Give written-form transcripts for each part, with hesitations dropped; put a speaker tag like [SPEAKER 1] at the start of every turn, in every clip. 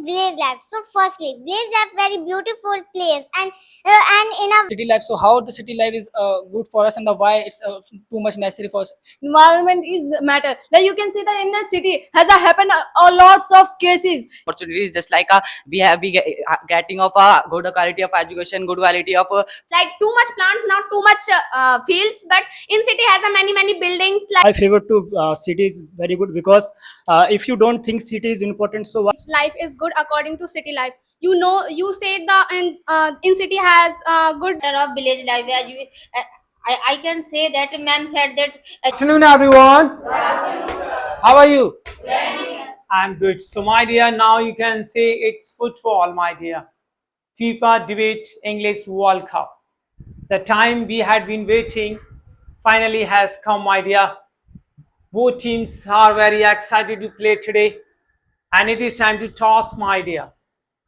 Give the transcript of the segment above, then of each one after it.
[SPEAKER 1] village life. So firstly, village life very beautiful place, and in a
[SPEAKER 2] city life. So how the city life is good for us, and the why it's too much necessary for us.
[SPEAKER 3] Environment is matter. Like you can see that in the city has happened a lots of cases.
[SPEAKER 4] Opportunities just like getting of a good quality of education, good quality of
[SPEAKER 3] Like too much plants, not too much fields, but in city has a many buildings. Like
[SPEAKER 5] I favor to cities very good because if you don't think city is important, so
[SPEAKER 6] life is good according to city life. You know, you said the in city has good
[SPEAKER 7] of village life. As I can say that ma'am said that
[SPEAKER 8] Afternoon, everyone. How are you? I'm good. So, my dear, now you can say it's football, my dear. FIFA Debate English World Cup. The time we had been waiting finally has come, my dear. Both teams are very excited to play today, and it is time to toss, my dear.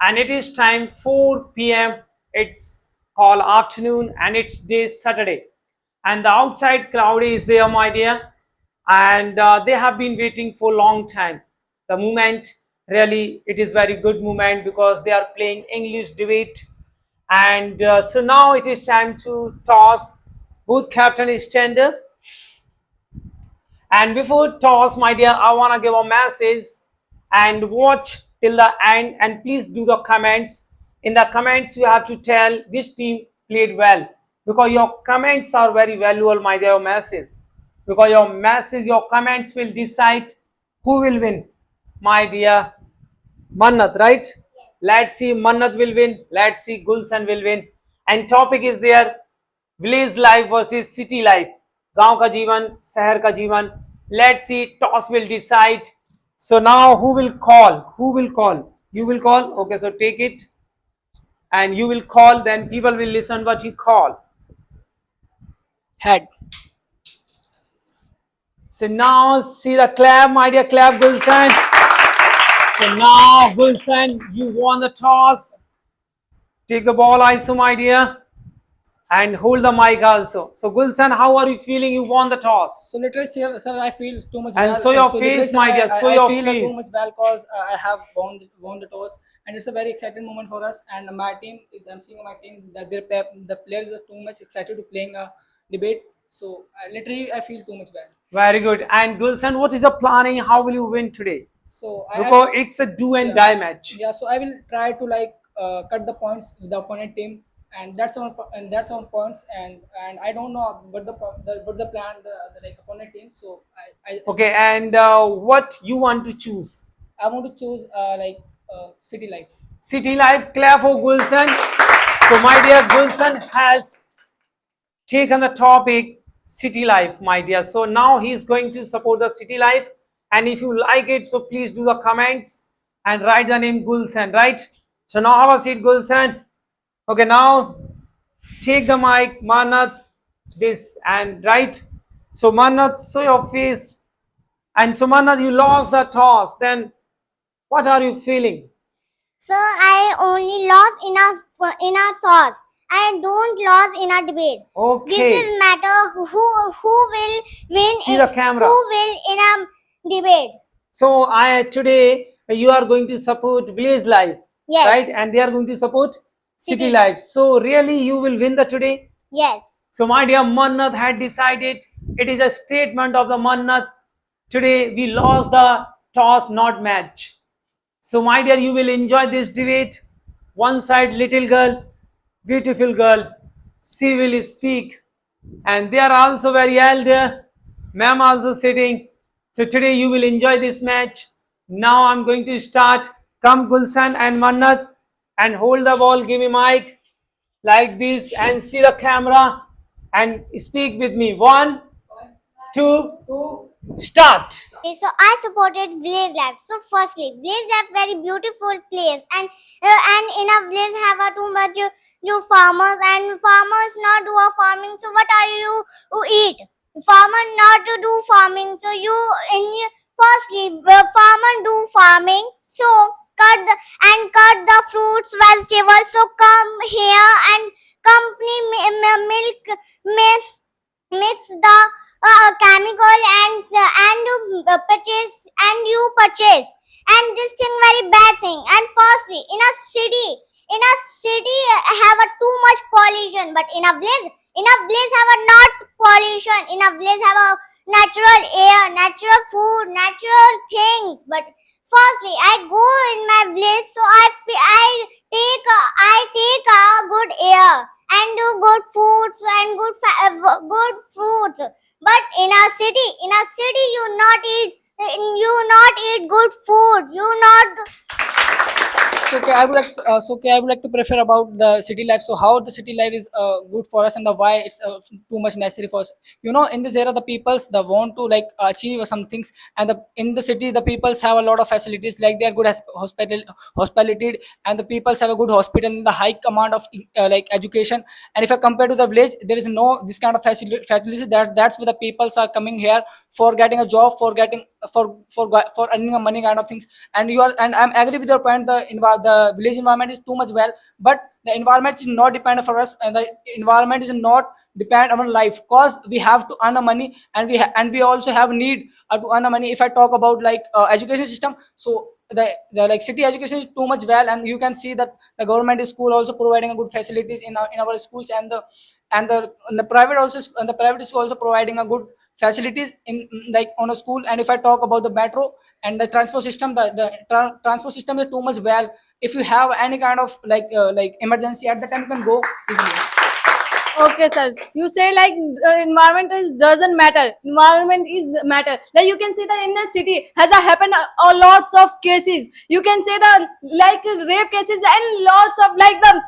[SPEAKER 8] And it is time 4 p.m. It's called afternoon, and it's day Saturday. And the outside crowd is there, my dear, and they have been waiting for a long time. The moment, really, it is very good moment because they are playing English debate, and so now it is time to toss. Both captain is tender, and before toss, my dear, I want to give a message and watch till the end, and please do the comments. In the comments you have to tell which team played well, because your comments are very valuable, my dear. Message, because your message, your comments will decide who will win, my dear. Mannat, right? Let's see, Mannat will win, let's see Gulshan will win. And topic is there, village life versus city life, गांव का जीवन, शहर का जीवन. Let's see, toss will decide. So now who will call? Who will call? You will call? Okay, so take it and you will call, then people will listen what you call.
[SPEAKER 2] Head.
[SPEAKER 8] So now see the clap, my dear, clap Gulshan. So now Gulshan, you won the toss. Take the ball also, my dear, and hold the mic also. So Gulshan, how are you feeling? You won the toss.
[SPEAKER 2] So literally, sir, I feel too much.
[SPEAKER 8] And
[SPEAKER 2] well.
[SPEAKER 8] show your
[SPEAKER 2] literally,
[SPEAKER 8] face,
[SPEAKER 2] sir,
[SPEAKER 8] my dear, show
[SPEAKER 2] I
[SPEAKER 8] your
[SPEAKER 2] feel
[SPEAKER 8] face.
[SPEAKER 2] too much well because I have won the toss, and it's a very exciting moment for us. And my team is, I'm seeing my team that the players are too much excited to playing a debate. So literally, I feel too much well.
[SPEAKER 8] Very good. And Gulshan, what is the planning? How will you win today?
[SPEAKER 2] So
[SPEAKER 8] Because it's a do and die match.
[SPEAKER 2] Yeah, so I will try to like cut the points with the opponent team, and that's on points, and I don't know what the plan the like opponent team. So I
[SPEAKER 8] Okay, and what you want to choose?
[SPEAKER 2] I want to choose city life.
[SPEAKER 8] City life, clap for Gulshan. So my dear, Gulshan has taken the topic city life, my dear. So now he is going to support the city life, and if you like it, so please do the comments and write the name Gulshan, right? So now have a seat, Gulshan. Okay, now take the mic, Mannat, this, and right. So Mannat, show your face. And so Mannat, you lost the toss. Then what are you feeling?
[SPEAKER 1] so I only lost in a toss. I don't lose in a debate.
[SPEAKER 8] Okay.
[SPEAKER 1] This is matter who will win.
[SPEAKER 8] See the camera.
[SPEAKER 1] Who will in a debate?
[SPEAKER 8] So today you are going to support village life,
[SPEAKER 1] Yes.
[SPEAKER 8] right? And they are going to support city
[SPEAKER 1] City.
[SPEAKER 8] life. So really you will win the today.
[SPEAKER 1] Yes.
[SPEAKER 8] So my dear, Mannat had decided. It is a statement of the Mannat. Today we lost the toss, not match. So my dear, you will enjoy this debate. One side little girl, beautiful girl, she will speak, and they are also very elder. Ma'am also sitting. So today you will enjoy this match. Now I'm going to start. Come Gulshan and Mannat, and hold the ball. Give me mic like this, and see the camera, and speak with me. 1, 2, start.
[SPEAKER 1] Okay, so I supported village life. So firstly, village life very beautiful place, and in a village have a too much new farmers, and farmers not do a farming. So what are you eat? Farmer not to do farming. So firstly farmer do farming. So cut the fruits, vegetables. So come here and company milk mix the chemical and you purchase, and this thing very bad thing. And firstly, in a city have a too much pollution, but in a village have a not pollution. In a village have a natural air, natural food, natural things. But firstly, I go in my village, so I take a good air and do good foods and good fruits. But in a city, you not eat good food. You not.
[SPEAKER 2] So okay, I would like to prefer about the city life. So how the city life is good for us and the why it's too much necessary for us. You know, in this era, the peoples they want to like achieve some things, and in the city, the peoples have a lot of facilities like they are good as hospitality, and the peoples have a good hospital and the high amount of like education. And if I compare to the village, there is no this kind of facilities. That's where the peoples are coming here for getting a job, for getting for earning a money kind of things. And I'm agree with your point. The village environment is too much well, but the environment is not dependent for us, and the environment is not depend on life, because we have to earn a money, and we also have need to earn a money. If I talk about like education system, so the like city education is too much well, and you can see that the government school also providing a good facilities in our schools, and the private also, and the private school also providing a good facilities in like on a school. And if I talk about the metro and the transport system, the transport system is too much well. If you have any kind of like emergency at the time, you can go easily.
[SPEAKER 3] Okay, sir. You say like environment is doesn't matter. Environment is matter. Like you can see that in the city has happened a lots of cases. You can say the like rape cases and lots of like the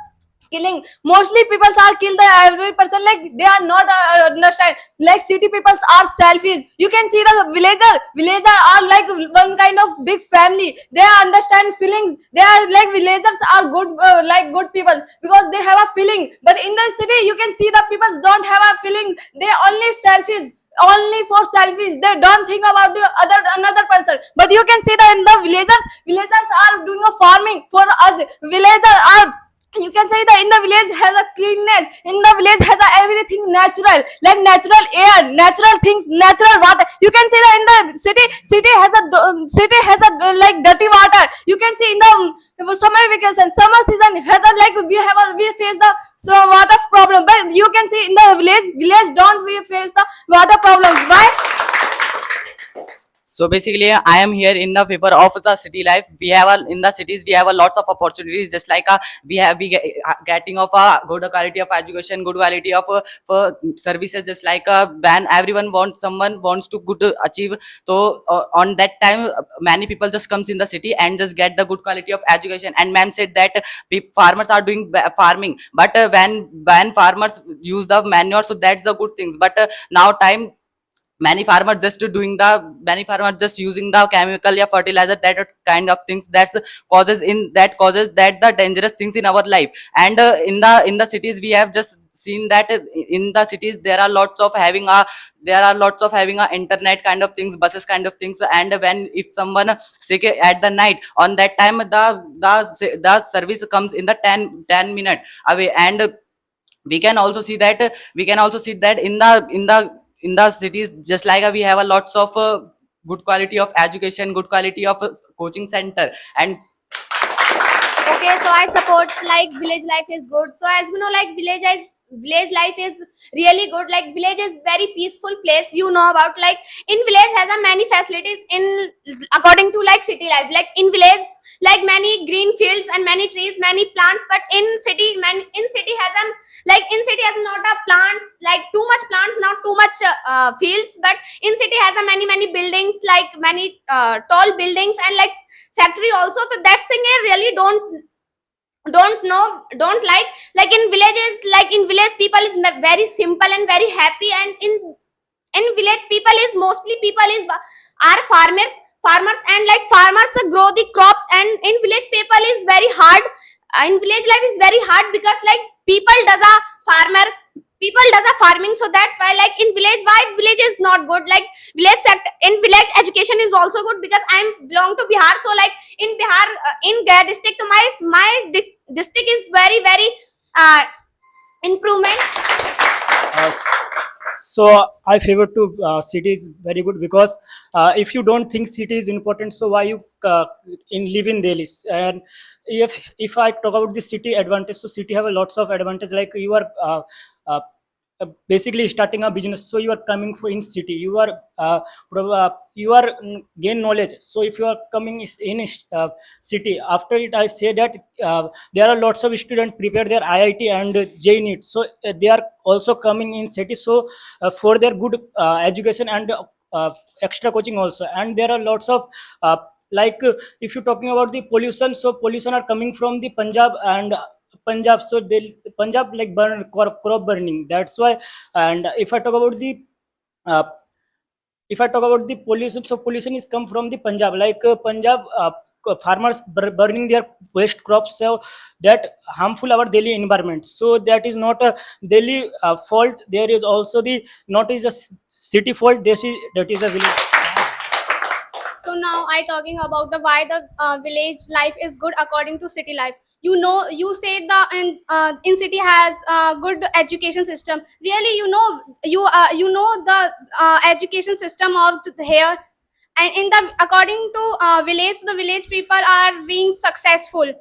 [SPEAKER 3] killing. Mostly people are killed the every person, like they are not understand. Like city people are selfish. You can see the villager are like one kind of big family. They understand feelings. They are like villagers are good like good people because they have a feeling. But in the city you can see the people don't have a feeling. They only selfish, only for selfies. They don't think about the another person. But you can see that in the villagers are doing a farming for us. Villagers are, you can say that in the village has a cleanness. In the village has a everything natural, like natural air, natural things, natural water. You can say that in the city has a like dirty water. You can see in the summer vacation, summer season has a like we face the water problem. But you can see in the village don't we face the water problems. Why?
[SPEAKER 4] So basically, I am here in the favor of the city life. We have in the cities we have a lots of opportunities. Just like getting of a good quality of education, good quality of services. Just like when someone wants to good achieve. So on that time, many people just comes in the city and just get the good quality of education. And ma'am said that farmers are doing farming, but when farmers use the manure, so that's the good things. But now time, many farmers just using the chemical or fertilizer, that kind of things causes that the dangerous things in our life. And in the cities we have just seen that in the cities there are lots of having a internet kind of things, buses kind of things. And when if someone sick at the night, on that time the service comes in the 10 minute away. And we can also see that in the cities, just like we have a lots of good quality of education, good quality of coaching center. And
[SPEAKER 6] Okay, so I support like village life is good. So as we know, like village life is really good. Like village is very peaceful place. You know about like in village has a many facilities in according to like city life. Like in village, like many green fields and many trees, many plants. But in city has not a plants, like too much plants, not too much fields. But in city has a many buildings, like many tall buildings and like factory also. So that thing I really don't like in villages. Like in village people is very simple and very happy. And in village people is mostly are farmers and like farmers grow the crops. And in village people is very hard. In village life is very hard because like people does a farming. So that's why like in village is not good. Like in village education is also good because I belong to Bihar. So like in Bihar, in Gaya district, my district is very improvement.
[SPEAKER 5] So I favor to cities very good because if you don't think city is important, so why you live in Delhi? And if I talk about the city advantage, so city have a lots of advantage, like you are uh, basically starting a business, so you are coming for in city, you are you are gain knowledge. So if you are coming in city, after it I say that there are lots of students prepare their IIT and JEE NEET, so they are also coming in city, so for their good education and extra coaching also. And there are lots of if you're talking about the pollution, so pollution are coming from the Punjab, so they Punjab like burn crop burning. That's why. And uh, if I talk about the pollution, so pollution is come from the Punjab. Punjab farmers burning their waste crops, so that harmful our daily environment. So that is not a daily fault. There is also the not is a city fault. That is a village.
[SPEAKER 6] So now I talking about the why the village life is good according to city life. You know, you said the in city has good education system. Really, you know the education system of here, and in the according to village, the village people are being successful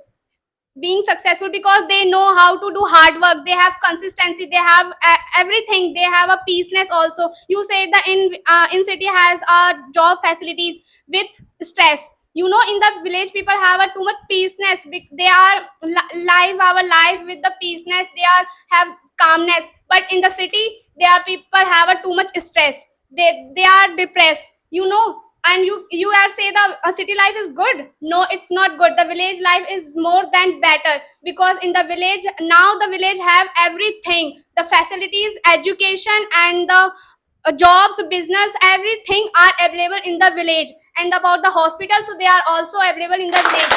[SPEAKER 6] because they know how to do hard work, they have consistency, they have everything, they have a peaceness also. You said that in city has job facilities with stress. You know, in the village people have a too much peaceness. They are live our life with the peaceness, they are have calmness. But in the city, there are people have a too much stress, they are depressed, you know. And you are say the city life is good. No, it's not good. The village life is more than better, because in the village now, the village have everything, the facilities, education, and the jobs, business, everything are available in the village. And about the hospital, so they are also available in the village.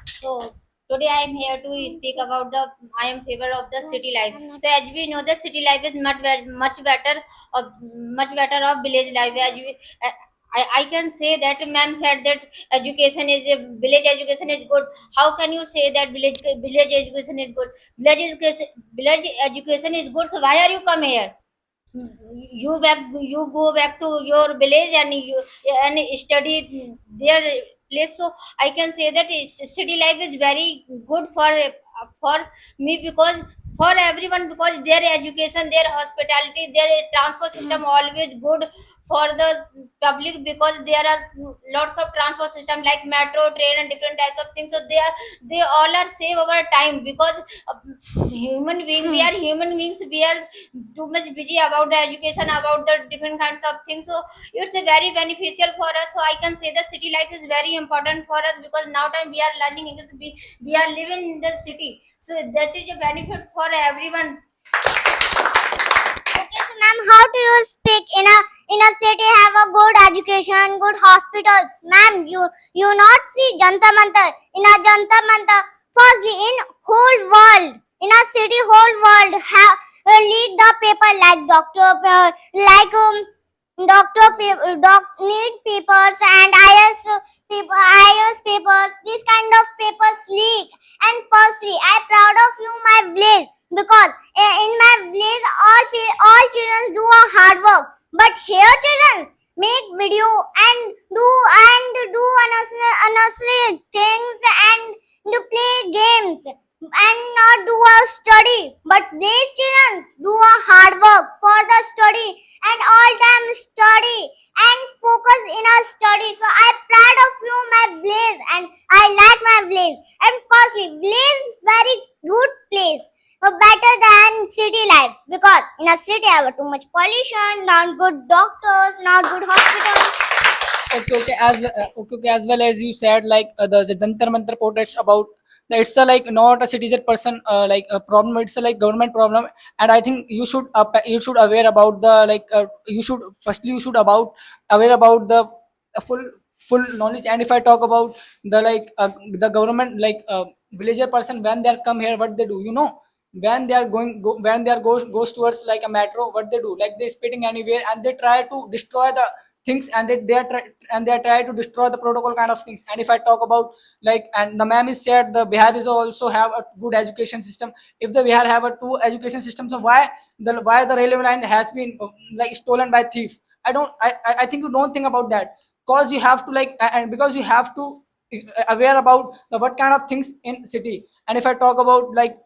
[SPEAKER 7] So today I am here to speak about the I am favor of the city life. So as we know, the city life is much better of village life. I can say that ma'am said that education is village education is good. How can you say that village education is good? Village education is good. So why are you come here? You go back to your village and you and study their place. So I can say that city life is very good for me, because for everyone, because their education, their hospitality, their transport system always good for the public, because there are lots of transport system like metro, train, and different types of things. So they all are save our time, because human being we are human beings, we are too much busy about the education, about the different kinds of things. So it's a very beneficial for us. So I can say the city life is very important for us, because now time we are learning English, we are living in the city. So that is a benefit for everyone.
[SPEAKER 1] Okay, so ma'am, how do you speak in a city have a good education, good hospitals? Ma'am, you not see Jantar Mantar. In a Jantar Mantar, first in whole world, in a city whole world have lead the paper like need papers and IS papers. These kind of papers leak. And firstly, I proud of you, my village, because in my village all children do a hard work. But here children make video and do unnecessary things and do play games and not do a study. But these children do a hard work for the study and all time study and focus in a study. So I proud of you, my village, and I like my village. And firstly, village is very good place, but better than city life, because in a city I have too much pollution, not good doctors, not good hospitals.
[SPEAKER 2] Okay, as well as you said, like the Jantar Mantar protests about that, it's a like not a citizen person like a problem, it's a like government problem. And I think you should aware about the like you should about aware about the full knowledge. And if I talk about the like the government, like villager person, when they are come here, what they do, you know, when they are goes towards like a metro, what they do, like they spitting anywhere and they try to destroy the things, and they are try to destroy the protocol kind of things. And if I talk about like, and the ma'am is said the Bihar is also have a good education system. If the Bihar have a two education system, so why the railway line has been like stolen by thief? I think you don't think about that, because you have to like and because you have to aware about the what kind of things in city. And if I talk about like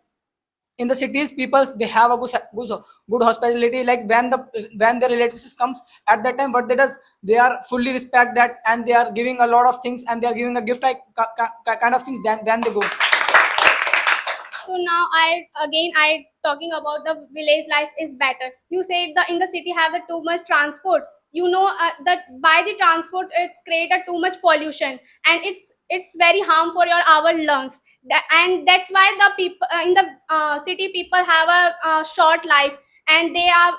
[SPEAKER 2] in the cities, people they have a good hospitality. Like when the relatives comes at that time, what they does, they are fully respect that, and they are giving a lot of things, and they are giving a gift like kind of things. Then they go.
[SPEAKER 6] So now I talking about the village life is better. You said the in the city have the too much transport. You know that by the transport it's created too much pollution, and it's very harm for our lungs. And that's why the people in the city people have a short life, and they are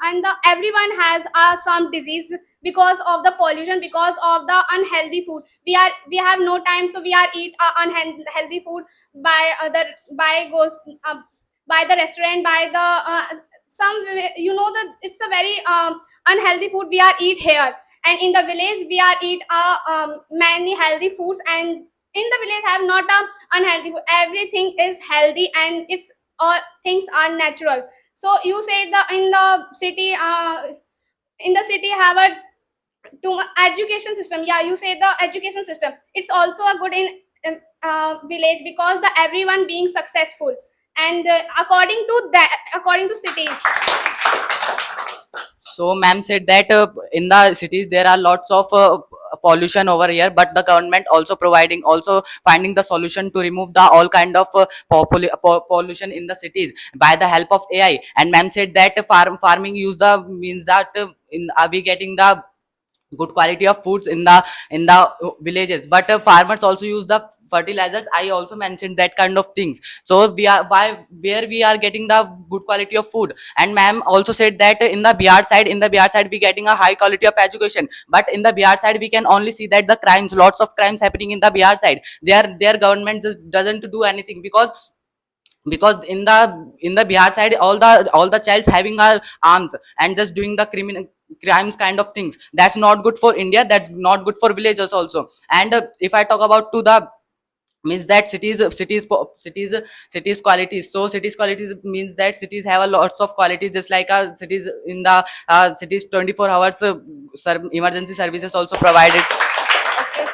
[SPEAKER 6] and everyone has some disease because of the pollution, because of the unhealthy food. We have no time, so we are eat unhealthy food by other by goes by the restaurant, by the some, you know, that it's a very unhealthy food we are eat here. And in the village we are eat many healthy foods, and in the village have not a unhealthy food. Everything is healthy, and it's all things are natural. So you said the in the city have a to education system. Yeah, you say the education system, it's also a good in village, because the everyone being successful. And according to cities.
[SPEAKER 4] So ma'am said that in the cities there are lots of pollution over here, but the government also finding the solution to remove the all kind of pollution in the cities by the help of AI. And ma'am said that farming use the means that in are we getting the good quality of foods in the villages, but farmers also use the fertilizers. I also mentioned that kind of things. So we are by where we are getting the good quality of food. And ma'am also said that in the Bihar side we getting a high quality of education, but in the Bihar side we can only see that the crimes, lots of crimes happening in the Bihar side. Their government just doesn't do anything, because in the Bihar side all the childs having arms and just doing the crimes kind of things. That's not good for India, that's not good for villagers also. And if I talk about to the means that cities qualities, so cities qualities means that cities have a lots of qualities, just like cities in the cities 24 hours emergency services also provided.
[SPEAKER 6] Okay.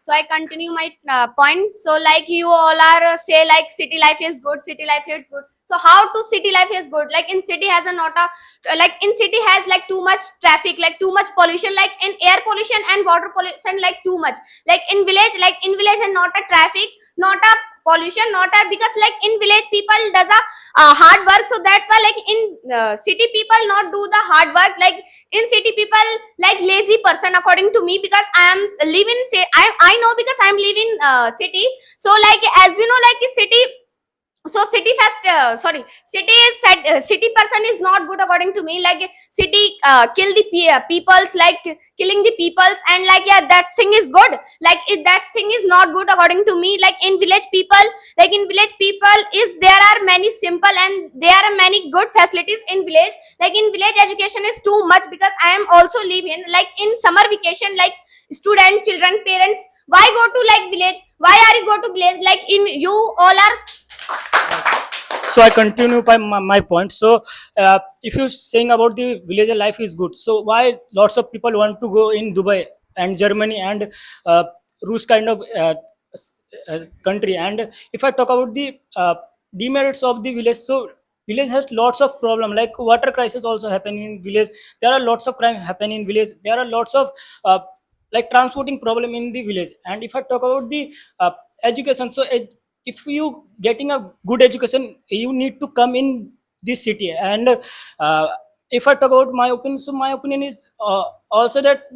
[SPEAKER 6] So I continue my point. So like you all are say like city life is good, city life is good. So how to city life is good? Like in city has a not a like in city has like too much traffic, like too much pollution, like in air pollution and water pollution, like too much. Like in village and not a traffic, not a pollution, not a, because like in village people does a hard work. So that's why like in city people not do the hard work. Like in city people like lazy person according to me, because I am living I know, because I am living city. So like as we know, like city, so city city is said city person is not good according to me. Like city kill the peoples, like killing the peoples, and like yeah, that thing is good. Like that thing is not good according to me. Like in village people, is there are many simple and there are many good facilities in village. Like in village education is too much, because I am also living like in summer vacation, like student children parents, why go to like village, why are you go to village? Like in you all are.
[SPEAKER 5] So I continue by my point. So if you're saying about the villager life is good, so why lots of people want to go in Dubai and Germany and Rus kind of country? And if I talk about the demerits of the village, so village has lots of problem, like water crisis also happen in village. There are lots of crime happen in village. There are lots of like transporting problem in the village. And if I talk about the education, so if you getting a good education, you need to come in this city. And if I talk about my opinion, so my opinion is also that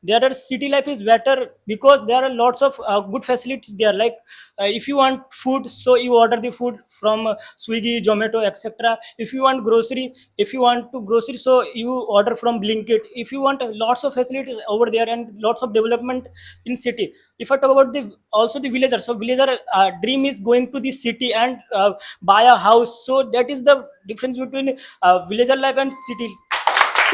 [SPEAKER 5] there are city life is better, because there are lots of good facilities there. Like if you want food, so you order the food from Swiggy, Zomato, etc. If you want to grocery, so you order from Blinkit. If you want lots of facilities over there and lots of development in city. If I talk about the villager, so villager dream is going to the city and buy a house. So that is the difference between villager life and city.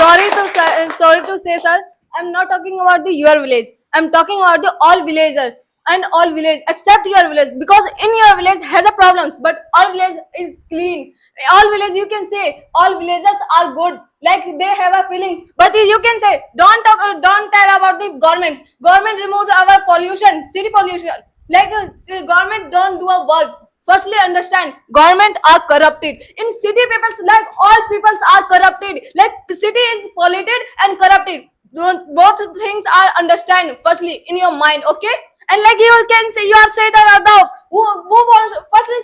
[SPEAKER 3] sorry to say, sir. I'm not talking about the your village. I'm talking about the all villagers and all village except your village, because in your village has a problems, but all village is clean. All village, you can say all villagers are good, like they have a feelings. But you can say don't tell about the government. Government removed our pollution, city pollution. Like the government don't do a work. Firstly, understand government are corrupted. In city, peoples like all peoples are corrupted. Like the city is polluted and corrupted. Both things are understand firstly in your mind, okay? And like you can say, you are saying that who wants firstly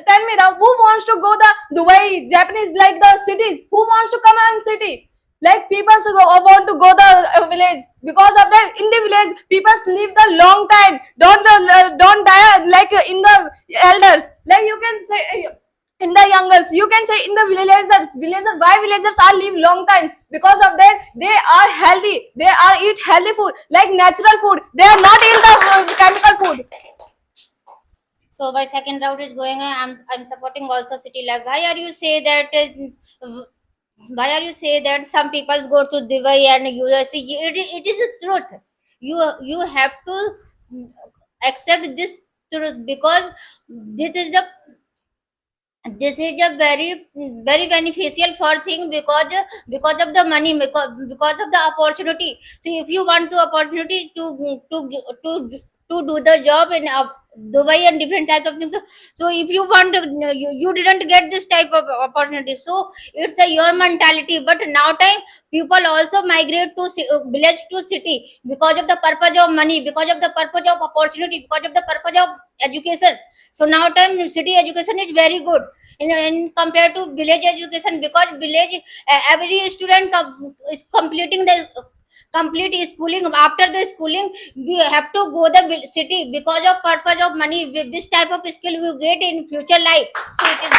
[SPEAKER 3] tell me that who wants to go the Dubai, Japanese like the cities? Who wants to come on city? Like people want to go the village because of that. In the village, people live the long time. Don't die like in the elders. Like you can say in the youngers, you can say in the villagers. Why villagers are live long times? Because of that, they are healthy. They are eat healthy food like natural food. They are not eat the chemical food.
[SPEAKER 7] So my second round is going on. I'm supporting also city life. Why are you say that? Why are you say that some people go to Dubai and USA? It is a truth. You have to accept this truth, because this is a very beneficial for thing, because of the money, because of the opportunity. So if you want the opportunity to do the job in Dubai and different types of things, so if you want you didn't get this type of opportunity, so it's a your mentality. But now time people also migrate to village to city because of the purpose of money, because of the purpose of opportunity, because of the purpose of education. So now time city education is very good in compared to village education, because village every student is completing the complete schooling. After the schooling we have to go the city because of purpose of money. This type of skill we get in future life. So it is.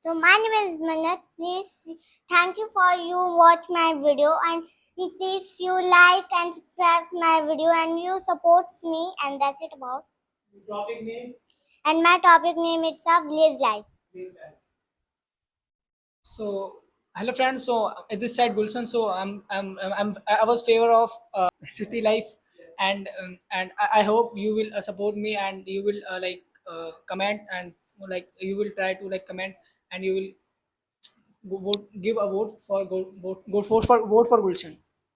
[SPEAKER 1] So my name is Manat. Please, thank you for you watch my video, and please you like and subscribe my video, and you supports me, and that's it about.
[SPEAKER 8] Topic name.
[SPEAKER 1] And my topic name it's a village life.
[SPEAKER 2] So hello friends. So this side Gulshan. So I was favor of city life, and I hope you will support me, and you will comment, and like you will try to like comment, and you will vote, give a vote for vote for Gulshan.